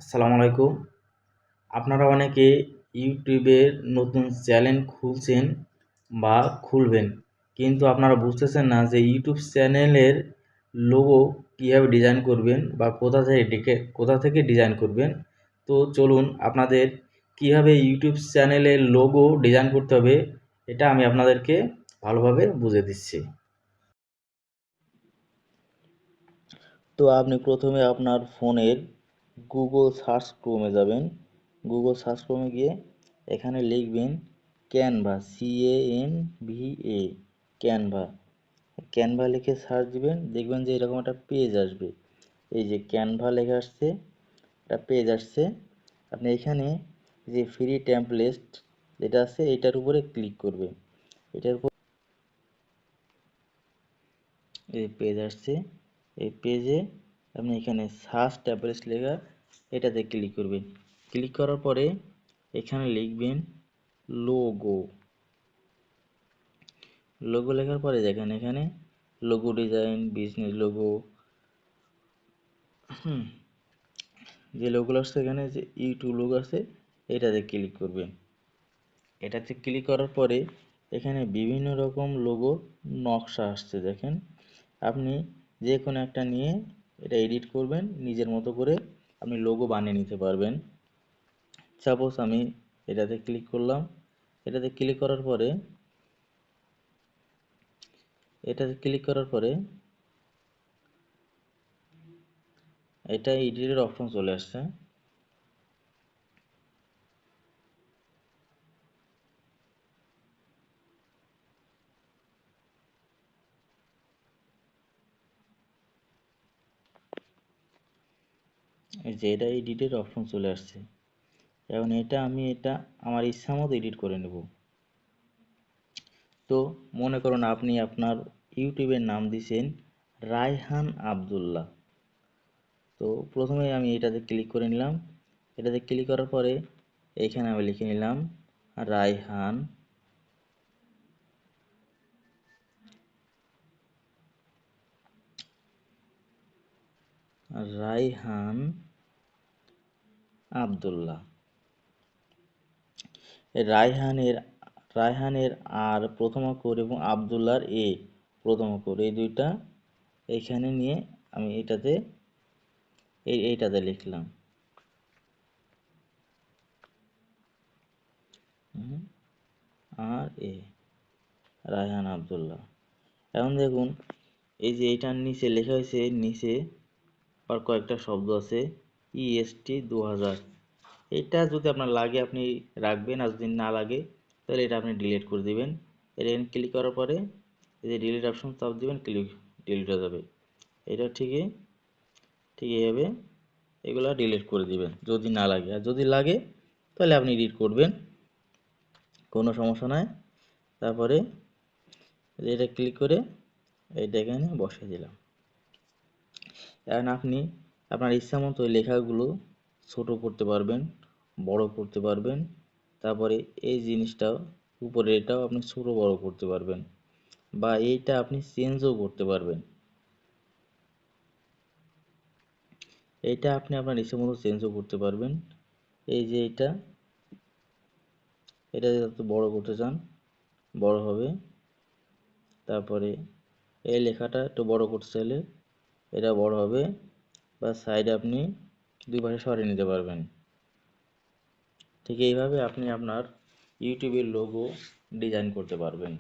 আসসালামু আলাইকুম। আপনারা অনেকে ইউটিউবের নতুন চ্যানেল খুলছেন বা খুলবেন, কিন্তু আপনারা বুঝতেছেন না যে ইউটিউব চ্যানেলের লোগো কীভাবে ডিজাইন করবেন বা কোথা থেকে ডিজাইন করবেন। তো চলুন আপনাদের কীভাবে ইউটিউব চ্যানেলের লোগো ডিজাইন করতে হবে এটা আমি আপনাদেরকে ভালোভাবে বুঝিয়ে দিচ্ছি। তো আপনি প্রথমে আপনার ফোনের গুগল সার্চ ক্রোমে যাবেন। গুগল সার্চ ক্রোমে গিয়ে এখানে লিখবেন ক্যানভা, CANVA, ক্যানভা। ক্যানভা লিখে সার্চ দিবেন, দেখবেন যে এরকম একটা পেজ আসবে। এই যে ক্যানভা লেখা আসছে, একটা পেজ আসছে। আপনি এখানে যে ফ্রি টেমপ্লেট যেটা আছে এটার উপরে ক্লিক করবেন। এটার উপর এই পেজ আসছে, এই পেজে আপনি এখানে সার্চ ট্যাবলেট লেখা এটাতে ক্লিক করবেন। ক্লিক করার পরে এখানে লিখবেন লোগো। লোগো লেখার পরে দেখেন এখানে লোগো ডিজাইন, বিজনেস লোগো, যে লোগোগুলো আসছে এখানে যে ইউটিউব লোগো আছে এটাতে ক্লিক করবেন। এটাতে ক্লিক করার পরে এখানে বিভিন্ন রকম লোগো নকশা আসছে দেখেন। আপনি যে কোনো একটা নিয়ে এটা এডিট করবেন, নিজের মতো করে আপনি লোগো বানিয়ে নিতে পারবেন। সাপোজ আমি এটাতে ক্লিক করলাম। এটাতে ক্লিক করার পরে এটা এডিটের অপশন চলে আসছে। এই যে এটা এডিটের অপশন চলে আসছে। এখন এটা আমার ইচ্ছা মতো এডিট করে নেব। তো মনে করুন আপনি আপনার ইউটিউবের নাম দিয়েছেন রায়হান আব্দুল্লাহ। তো প্রথমে আমি এটাতে ক্লিক করে নিলাম। এটাতে ক্লিক করার পরে এখানে আমি লিখে নিলাম রায়হান রায়হান আব্দুল্লাহ। রায়হানের রায়হানের আর প্রথম অক্ষর এবং আব্দুল্লাহর প্রথম অক্ষর, এই দুইটা এখানে নিয়ে আমি এইটাতে লিখলাম। আর রায়হান আব্দুল্লাহ। এখন দেখুন এই যে এইটার নিচে লেখা হয়েছে, নিচে আর কয়েকটা শব্দ আছে EST 2000। এটা যদি আপনার লাগে আপনি রাখবেন, আর যদি না লাগে তাহলে এটা আপনি ডিলিট করে দিবেন। এটা ক্লিক করার পরে এই যে ডিলিট অপশন চাপ দিবেন, ডিলিট হয়ে যাবে। এটা ঠিক এইভাবে এগুলো ডিলিট করে দিবেন যদি না লাগে। আর যদি লাগে তাহলে আপনি এডিট করবেন, কোনো সমস্যা নাই। তারপরে এটা ক্লিক করে এইটা এখানে বসিয়ে দিলাম। এখন আপনি আপনার ইচ্ছা মতো লেখাগুলো ছোট করতে পারবেন, বড় করতে পারবেন। তারপরে এই জিনিসটাও উপরে এটাও আপনি ছোট বড় করতে পারবেন, বা এইটা আপনি চেঞ্জও করতে পারবেন। এইটা আপনি আপনার ইচ্ছা মতো চেঞ্জও করতে পারবেন। এই যে এটা যদি বড় করতে চান বড় হবে। তারপরে এই লেখাটা একটু বড় করতে চাইলে এটা বড় হবে, বা সাইডে আপনি দুই পাশে সরিয়ে নিতে পারবেন। ঠিক এইভাবে আপনি আপনার ইউটিউবের লোগো ডিজাইন করতে পারবেন।